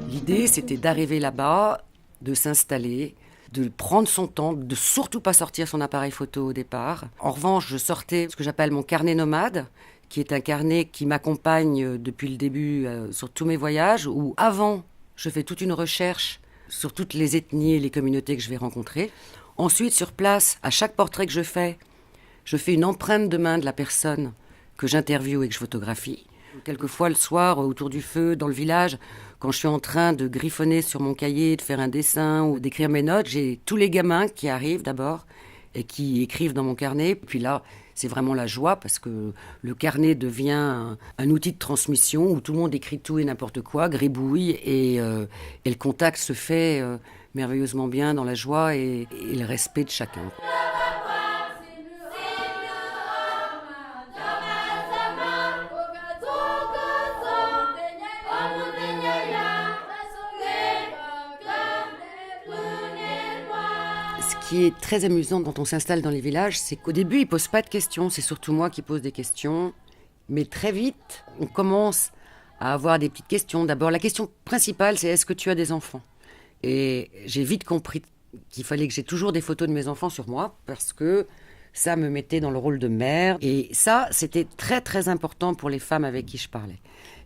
L'idée, c'était d'arriver là-bas, de s'installer, de prendre son temps, de surtout pas sortir son appareil photo au départ. En revanche, je sortais ce que j'appelle mon carnet nomade, qui est un carnet qui m'accompagne depuis le début sur tous mes voyages, où avant, je fais toute une recherche sur toutes les ethnies et les communautés que je vais rencontrer. Ensuite, sur place, à chaque portrait que je fais une empreinte de main de la personne que j'interviewe et que je photographie. Quelquefois, le soir, autour du feu, dans le village, quand je suis en train de griffonner sur mon cahier, de faire un dessin ou d'écrire mes notes, j'ai tous les gamins qui arrivent d'abord et qui écrivent dans mon carnet. Puis là, c'est vraiment la joie parce que le carnet devient un outil de transmission où tout le monde écrit tout et n'importe quoi, gribouille, et le contact se fait merveilleusement bien dans la joie et le respect de chacun. Ce qui est très amusant quand on s'installe dans les villages, c'est qu'au début, ils ne posent pas de questions. C'est surtout moi qui pose des questions. Mais très vite, on commence à avoir des petites questions. D'abord, la question principale, c'est: est-ce que tu as des enfants ? Et j'ai vite compris qu'il fallait que j'ai toujours des photos de mes enfants sur moi, parce que ça me mettait dans le rôle de mère. Et ça, c'était très, très important pour les femmes avec qui je parlais.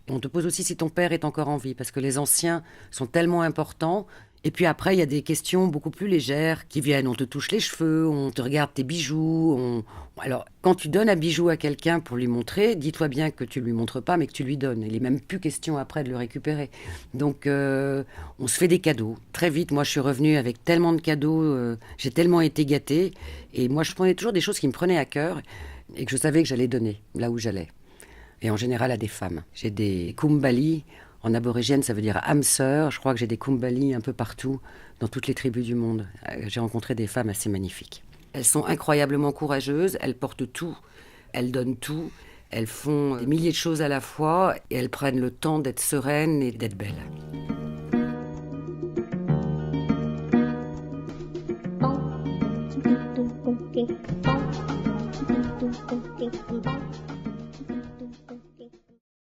Et on te pose aussi si ton père est encore en vie, parce que les anciens sont tellement importants. Et puis après, il y a des questions beaucoup plus légères qui viennent. On te touche les cheveux, on te regarde tes bijoux. Alors, quand tu donnes un bijou à quelqu'un pour lui montrer, dis-toi bien que tu ne lui montres pas, mais que tu lui donnes. Il n'est même plus question après de le récupérer. Donc, on se fait des cadeaux. Très vite, moi, je suis revenue avec tellement de cadeaux. J'ai tellement été gâtée. Et moi, je prenais toujours des choses qui me prenaient à cœur et que je savais que j'allais donner là où j'allais. Et en général, à des femmes. J'ai des kumbali. En aborigène, ça veut dire âme sœur. Je crois que j'ai des kumbali un peu partout, dans toutes les tribus du monde. J'ai rencontré des femmes assez magnifiques. Elles sont incroyablement courageuses, elles portent tout, elles donnent tout, elles font des milliers de choses à la fois et elles prennent le temps d'être sereines et d'être belles. Okay.